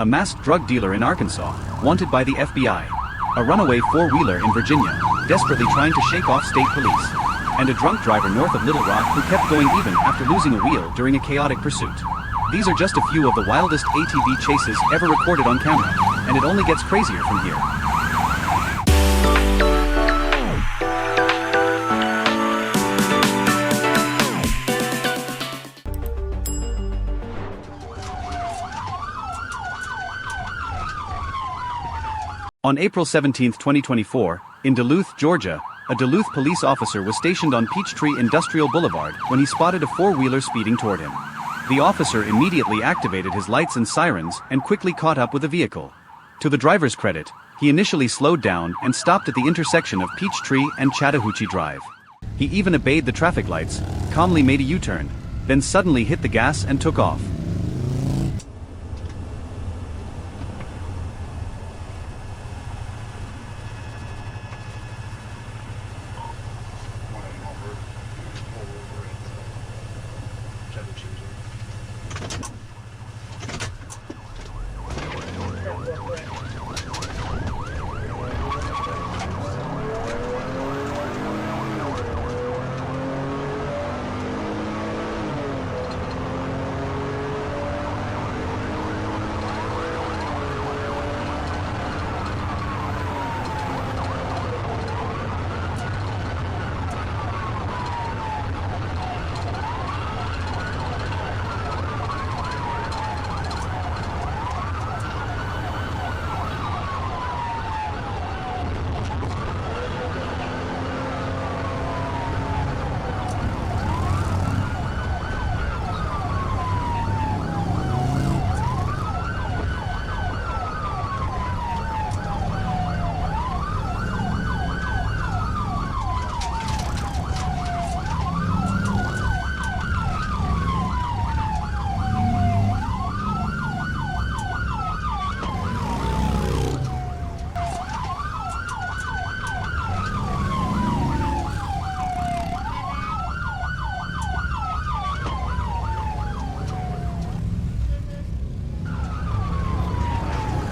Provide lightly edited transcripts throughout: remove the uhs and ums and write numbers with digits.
A masked drug dealer in Arkansas, wanted by the FBI. A runaway four-wheeler in Virginia, desperately trying to shake off state police. And a drunk driver north of Little Rock who kept going even after losing a wheel during a chaotic pursuit. These are just a few of the wildest ATV chases ever recorded on camera, and it only gets crazier from here. On April 17, 2024, in Duluth, Georgia, a Duluth police officer was stationed on Peachtree Industrial Boulevard when he spotted a four-wheeler speeding toward him. The officer immediately activated his lights and sirens and quickly caught up with the vehicle. To the driver's credit, he initially slowed down and stopped at the intersection of Peachtree and Chattahoochee Drive. He even obeyed the traffic lights, calmly made a U-turn, then suddenly hit the gas and took off.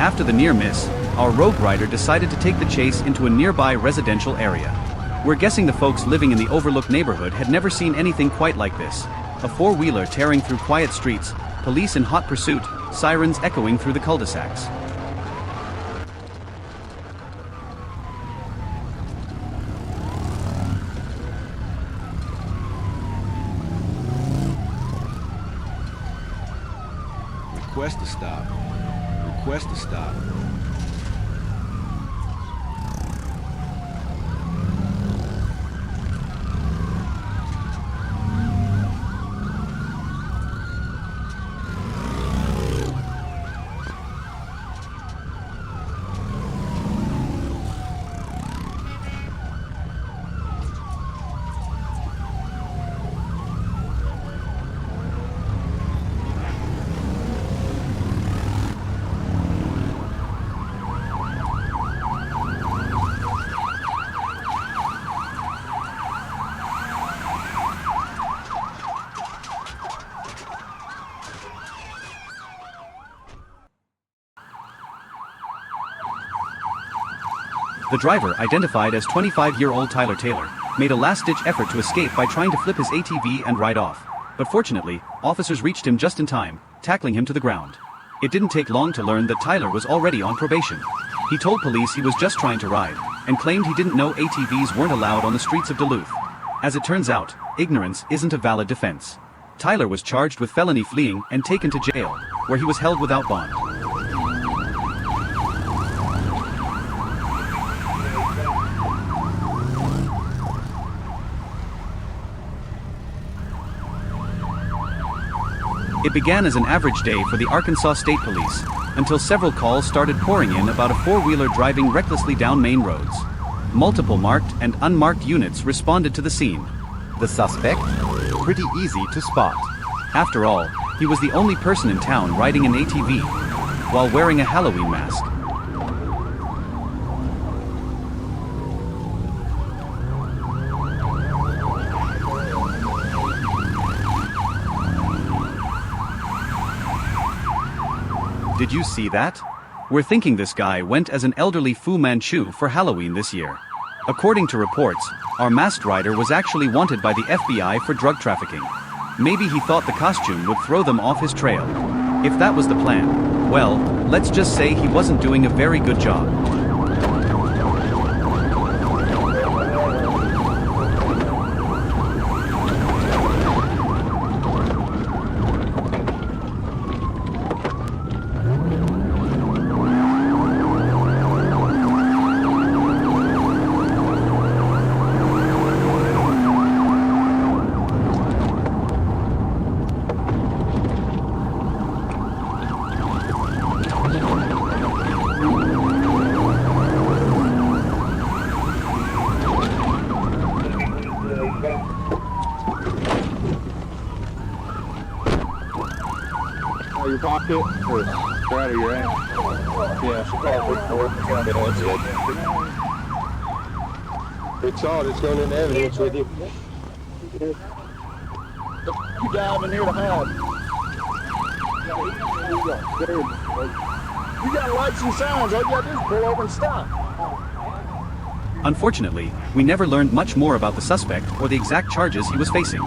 After the near miss, our rogue rider decided to take the chase into a nearby residential area. We're guessing the folks living in the overlooked neighborhood had never seen anything quite like this. A four-wheeler tearing through quiet streets, police in hot pursuit, sirens echoing through the cul-de-sacs. Request to stop. Request to stop. The driver, identified as 25-year-old Tyler Taylor, made a last-ditch effort to escape by trying to flip his ATV and ride off. But fortunately, officers reached him just in time, tackling him to the ground. It didn't take long to learn that Tyler was already on probation. He told police he was just trying to ride, and claimed he didn't know ATVs weren't allowed on the streets of Duluth. As it turns out, ignorance isn't a valid defense. Tyler was charged with felony fleeing and taken to jail, where he was held without bond. It began as an average day for the Arkansas State Police, until several calls started pouring in about a four-wheeler driving recklessly down main roads. Multiple marked and unmarked units responded to the scene. The suspect? Pretty easy to spot. After all, he was the only person in town riding an ATV, while wearing a Halloween mask. Did you see that? We're thinking this guy went as an elderly Fu Manchu for Halloween this year. According to reports, our masked rider was actually wanted by the FBI for drug trafficking. Maybe he thought the costume would throw them off his trail. If that was the plan, well, let's just say he wasn't doing a very good job. Your pocket or out of your ass? Yeah, she called it's all that's going in evidence with you. You diving here to hide. You got lights and signs. All you got to do is pull over and stop. Unfortunately, we never learned much more about the suspect or the exact charges he was facing.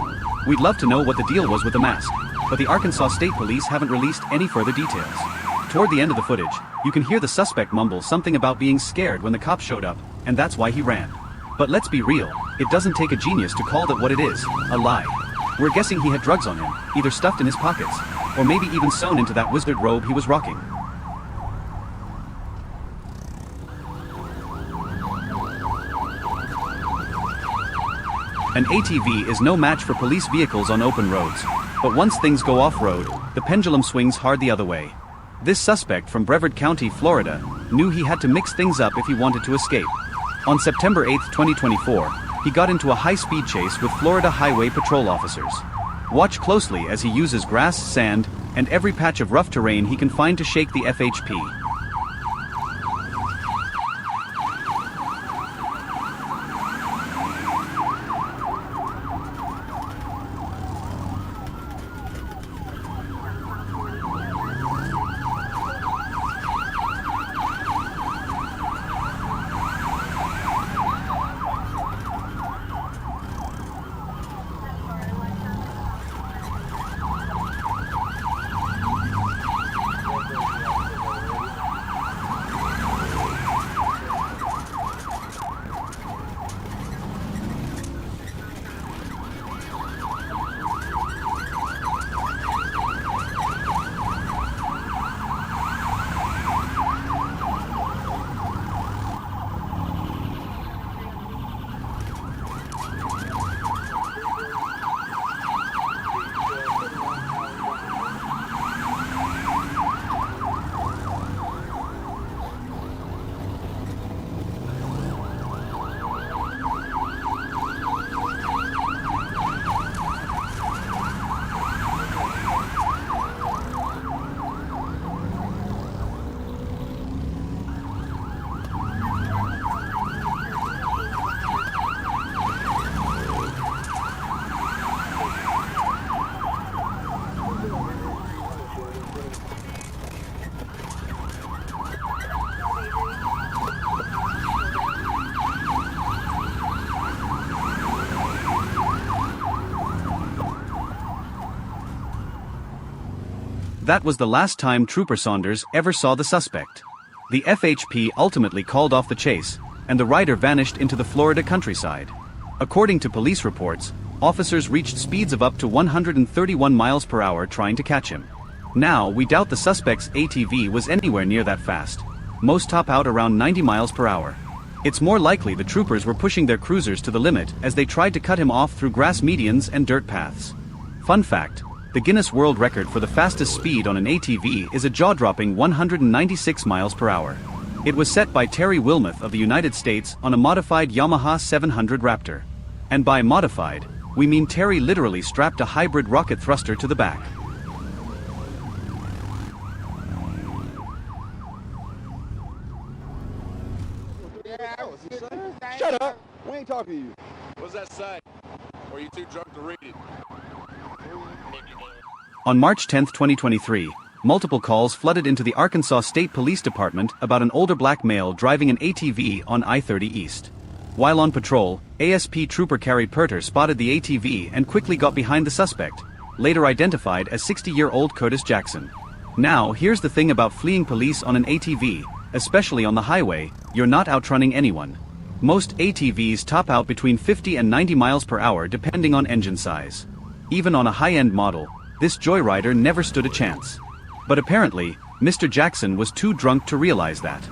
We'd love to know what the deal was with the mask, but the Arkansas State Police haven't released any further details. Toward the end of the footage, you can hear the suspect mumble something about being scared when the cops showed up, and that's why he ran. But let's be real, it doesn't take a genius to call that what it is, a lie. We're guessing he had drugs on him, either stuffed in his pockets, or maybe even sewn into that wizard robe he was rocking. An ATV is no match for police vehicles on open roads, but once things go off-road, the pendulum swings hard the other way. This suspect from Brevard County, Florida, knew he had to mix things up if he wanted to escape. On September 8, 2024, he got into a high-speed chase with Florida Highway Patrol officers. Watch closely as he uses grass, sand, and every patch of rough terrain he can find to shake the FHP. That was the last time Trooper Saunders ever saw the suspect. The FHP ultimately called off the chase, and the rider vanished into the Florida countryside. According to police reports, officers reached speeds of up to 131 miles per hour trying to catch him. Now, we doubt the suspect's ATV was anywhere near that fast. Most top out around 90 miles per hour. It's more likely the troopers were pushing their cruisers to the limit as they tried to cut him off through grass medians and dirt paths. Fun fact, the Guinness World Record for the fastest speed on an ATV is a jaw-dropping 196 miles per hour. It was set by Terry Wilmoth of the United States on a modified Yamaha 700 Raptor. And by modified, we mean Terry literally strapped a hybrid rocket thruster to the back. Shut up! We ain't talking to you. What's that say? Or are you too drunk to read it? On March 10, 2023, multiple calls flooded into the Arkansas State Police Department about an older black male driving an ATV on I-30 East. While on patrol, ASP Trooper Carrie Perter spotted the ATV and quickly got behind the suspect, later identified as 60-year-old Curtis Jackson. Now, here's the thing about fleeing police on an ATV, especially on the highway: you're not outrunning anyone. Most ATVs top out between 50 and 90 miles per hour depending on engine size. Even on a high-end model, this joyrider never stood a chance. But apparently, Mr. Jackson was too drunk to realize that.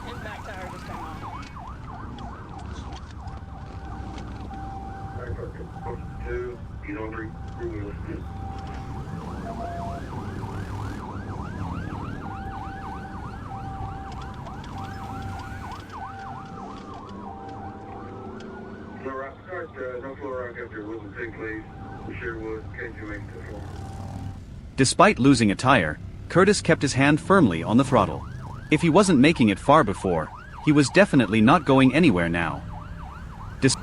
His back tire just came off. Despite losing a tire, Curtis kept his hand firmly on the throttle. If he wasn't making it far before, he was definitely not going anywhere now. Give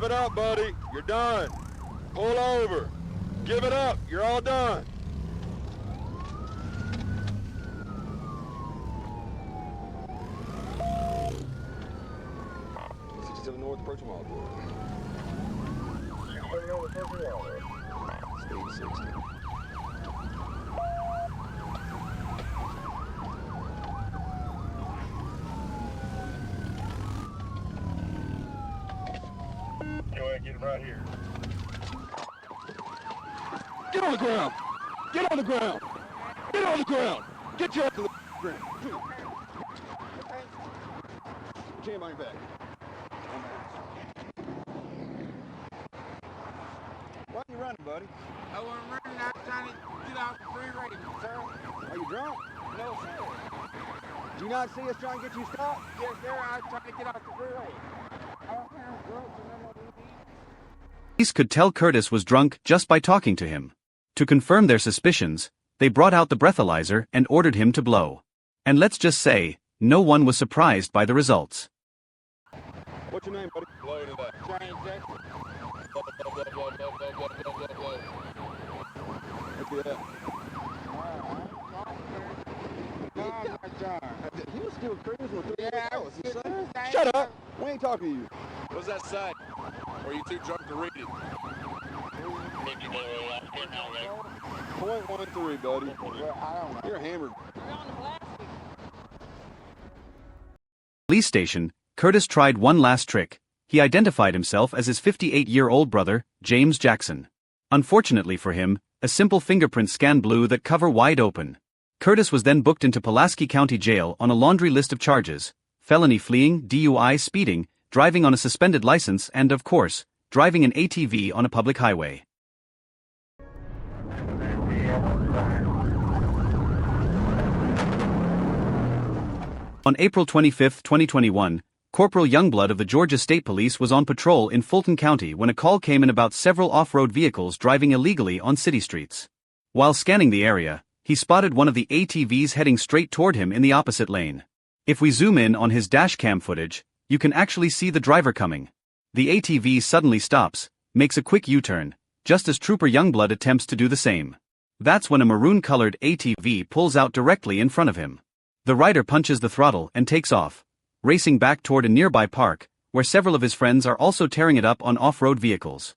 it up, buddy. You're done. Pull over. Give it up. You're all done. To the north, approaching wall. Speed 60. Go ahead, get him right here. Get on the ground! Get on the ground! Get on the ground! Get your ass to the ground! Jam on your back. Why are you running, buddy? I was running out trying to get off the freeway, sir. Are you drunk? No, sir. Do you not see us trying to get you stopped? Yes, sir. I was trying to get off the freeway. I don't care if drugs and none of these. Police could tell Curtis was drunk just by talking to him. To confirm their suspicions, they brought out the breathalyzer and ordered him to blow. And let's just say, no one was surprised by the results. What's your name, buddy? Blow into that. James Jackson. Blow, blow, blow, blow, blow, blow, blow, blow, blow, blow. Look at that. He was still cruising with 3 hours. Shut up! We ain't talking to you. What does that say? Or are you too drunk to read it? .13, buddy. You're hammered. Police station, Curtis tried one last trick. He identified himself as his 58-year-old brother, James Jackson. Unfortunately for him, a simple fingerprint scan blew that cover wide open. Curtis was then booked into Pulaski County Jail on a laundry list of charges: felony fleeing, DUI, speeding, driving on a suspended license, and of course, driving an ATV on a public highway. On April 25, 2021, Corporal Youngblood of the Georgia State Police was on patrol in Fulton County when a call came in about several off-road vehicles driving illegally on city streets. While scanning the area, he spotted one of the ATVs heading straight toward him in the opposite lane. If we zoom in on his dashcam footage, you can actually see the driver coming. The ATV suddenly stops, makes a quick U-turn, just as Trooper Youngblood attempts to do the same. That's when a maroon-colored ATV pulls out directly in front of him. The rider punches the throttle and takes off, racing back toward a nearby park, where several of his friends are also tearing it up on off-road vehicles.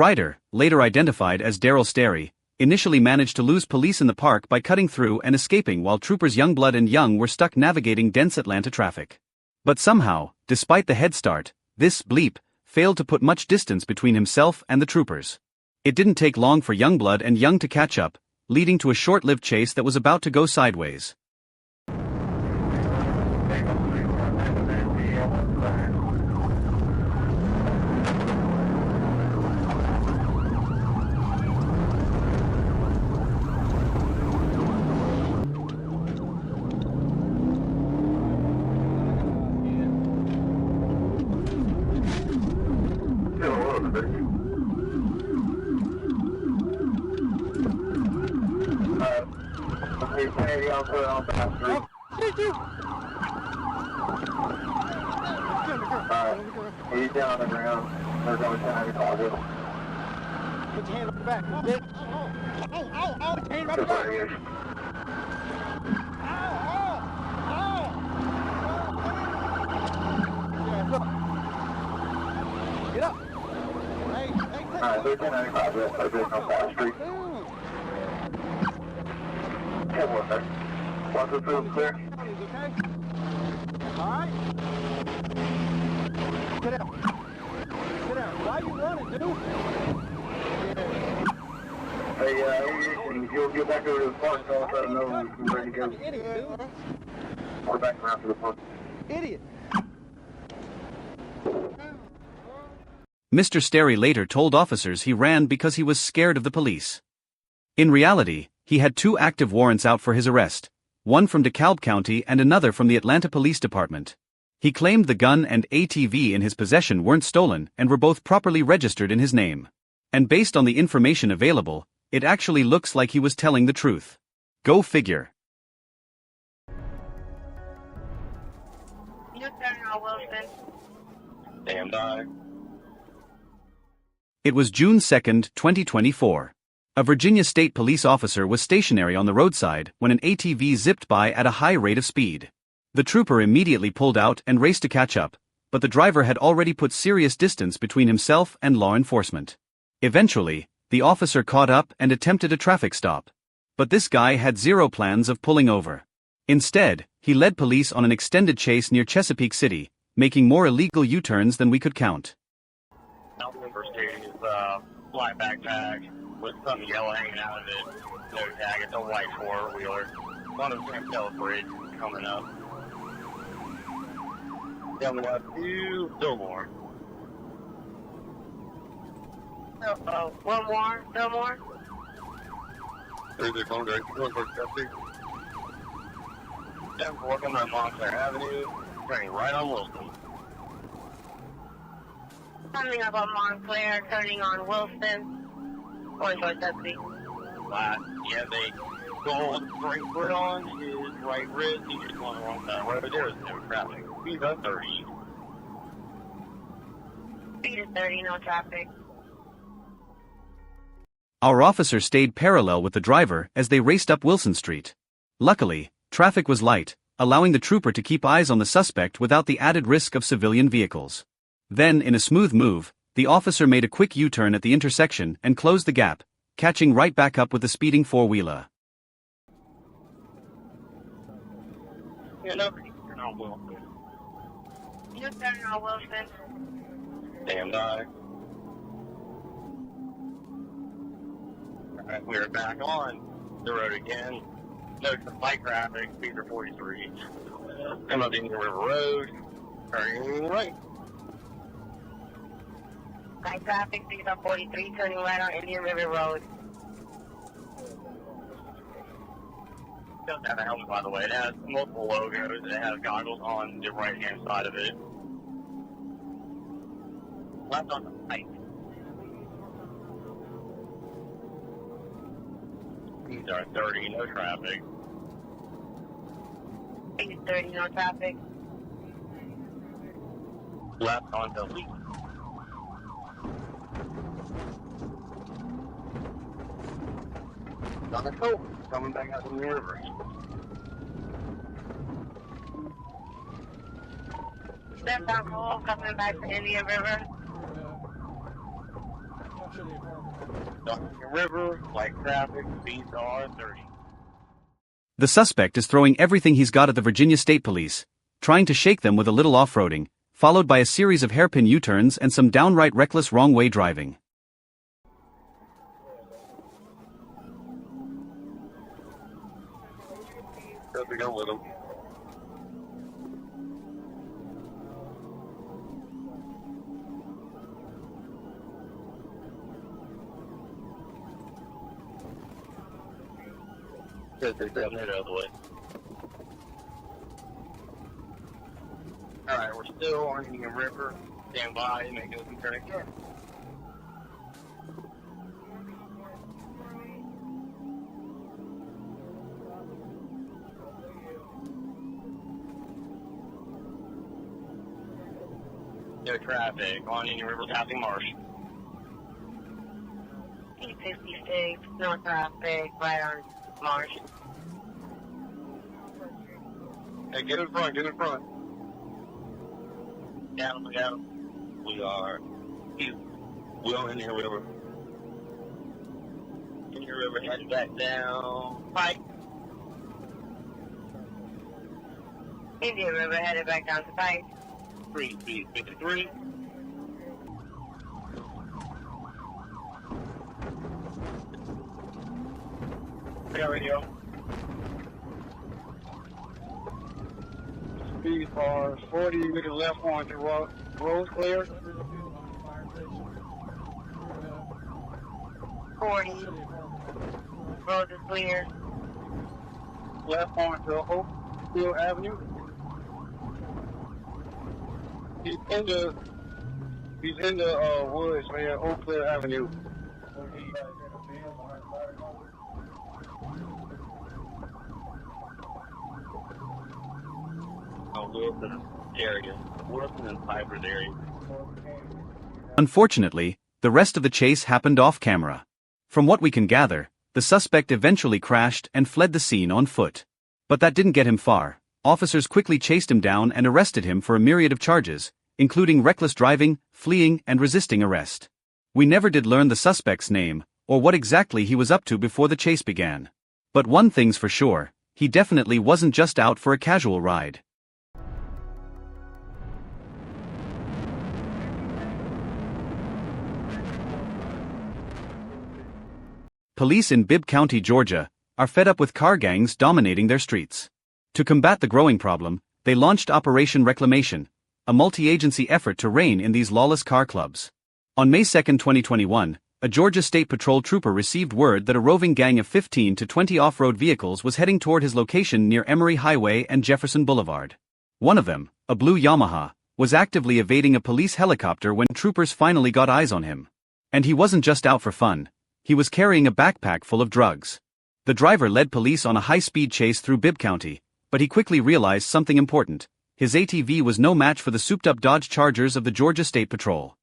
rider, later identified as Daryl Sterry, initially managed to lose police in the park by cutting through and escaping while troopers Youngblood and Young were stuck navigating dense Atlanta traffic. But somehow, despite the head start, this bleep failed to put much distance between himself and the troopers. It didn't take long for Youngblood and Young to catch up, leading to a short-lived chase that was about to go sideways. He's down on the ground. They're going to have a closet. Put your hand on the back. Bitch. Oh, put your hand right back. Yeah, look. Get up. Hey, Alright, they're going to have a closet. They're going on South Street. Come on, sir. Once the field's clear. Okay? Alright? Get out. Get out. Why are you running, dude? Hey, you'll get back over to the park, so I'll let them know we're ready to go. Idiot, dude. We're back around to the park. Idiot. Mr. Sterry later told officers he ran because he was scared of the police. In reality, he had 2 active warrants out for his arrest, one from DeKalb County and another from the Atlanta Police Department. He claimed the gun and ATV in his possession weren't stolen and were both properly registered in his name. And based on the information available, it actually looks like he was telling the truth. Go figure. Wilson. Stand by. It was June 2, 2024. A Virginia State Police officer was stationary on the roadside when an ATV zipped by at a high rate of speed. The trooper immediately pulled out and raced to catch up, but the driver had already put serious distance between himself and law enforcement. Eventually, the officer caught up and attempted a traffic stop. But this guy had zero plans of pulling over. Instead, he led police on an extended chase near Chesapeake City, making more illegal U-turns than we could count. Number state is black backpack with some yellow hanging out of it. No tag, it's a white four-wheeler. On the same bridge coming up. Down the left to Fillmore. One more, no more. There's their phone direct. Going for Chesapeake. Then working on Montclair Avenue, turning right on Wilson. Coming up on Montclair, turning on Wilson. Going towards Chesapeake. Yeah, they go straight foot on his right wrist. He's just going the wrong side of the road. There is no traffic. He's at 30. Speed is 30, no traffic. Our officer stayed parallel with the driver as they raced up Wilson Street. Luckily, traffic was light, allowing the trooper to keep eyes on the suspect without the added risk of civilian vehicles. Then, in a smooth move, the officer made a quick U-turn at the intersection and closed the gap, catching right back up with the speeding four-wheeler. Turn on Wilson. You turn on Wilson. Stand by. Alright, we're back on the road again. Notice the light traffic, speed are 43. Come up Indian River Road, turning right. Light traffic, speed on 43, turning right on Indian River Road. Doesn't have a helmet, by the way. It has multiple logos. It has goggles on the right-hand side of it. Left on the right. These are 30, no traffic. Speed 30, no traffic. Left onto Lee. On the coast, coming back out from the river. Step down cool, coming back to Indian River. River, like traffic, speeds are 30. The suspect is throwing everything he's got at the Virginia State Police, trying to shake them with a little off-roading, followed by a series of hairpin U-turns and some downright reckless wrong-way driving. Let's go with him. Head out of the way. Alright, we're still on Union River. Stand by and make a turn again. No traffic on Union River passing Marsh. 56, no traffic, right on Marsh. Hey, get in front, get in front. Down. We are We're on Indian River. Union River heading back down. Pike. Indian River headed back down to Pike. 353. Radio. Speed bars 40 to the left on the road clear. 40. Road is clear. Left onto Oakville Avenue. He's in the woods, man, Oakville Avenue. Wilson area. Wilson and Piper's area. Unfortunately, the rest of the chase happened off camera. From what we can gather, the suspect eventually crashed and fled the scene on foot. But that didn't get him far. Officers quickly chased him down and arrested him for a myriad of charges, including reckless driving, fleeing, and resisting arrest. We never did learn the suspect's name, or what exactly he was up to before the chase began. But one thing's for sure, he definitely wasn't just out for a casual ride. Police in Bibb County, Georgia, are fed up with car gangs dominating their streets. To combat the growing problem, they launched Operation Reclamation, a multi-agency effort to rein in these lawless car clubs. On May 2, 2021, a Georgia State Patrol trooper received word that a roving gang of 15 to 20 off-road vehicles was heading toward his location near Emory Highway and Jefferson Boulevard. One of them, a blue Yamaha, was actively evading a police helicopter when troopers finally got eyes on him. And he wasn't just out for fun. He was carrying a backpack full of drugs. The driver led police on a high-speed chase through Bibb County, but he quickly realized something important. His ATV was no match for the souped-up Dodge Chargers of the Georgia State Patrol.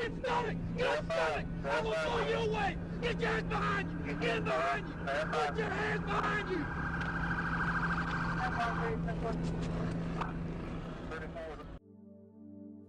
hands, stomach! Get stomach! I'm gonna blow you away! Get your hands behind you! Get them behind you! Put your hands behind you!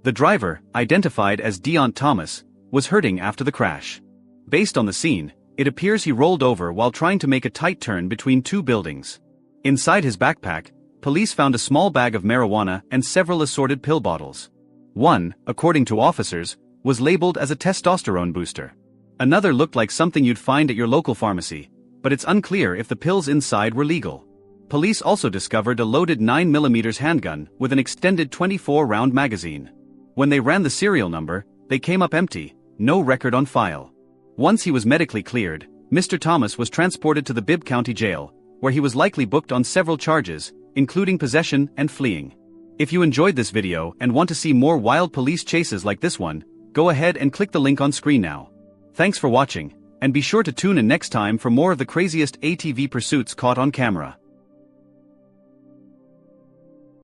The driver, identified as Deont Thomas, was hurting after the crash. Based on the scene, it appears he rolled over while trying to make a tight turn between two buildings. Inside his backpack, police found a small bag of marijuana and several assorted pill bottles. One, according to officers, was labeled as a testosterone booster. Another looked like something you'd find at your local pharmacy, but it's unclear if the pills inside were legal. Police also discovered a loaded 9mm handgun with an extended 24-round magazine. When they ran the serial number, they came up empty, no record on file. Once he was medically cleared, Mr. Thomas was transported to the Bibb County Jail, where he was likely booked on several charges, including possession and fleeing. If you enjoyed this video and want to see more wild police chases like this one, go ahead and click the link on screen now. Thanks for watching, and be sure to tune in next time for more of the craziest ATV pursuits caught on camera.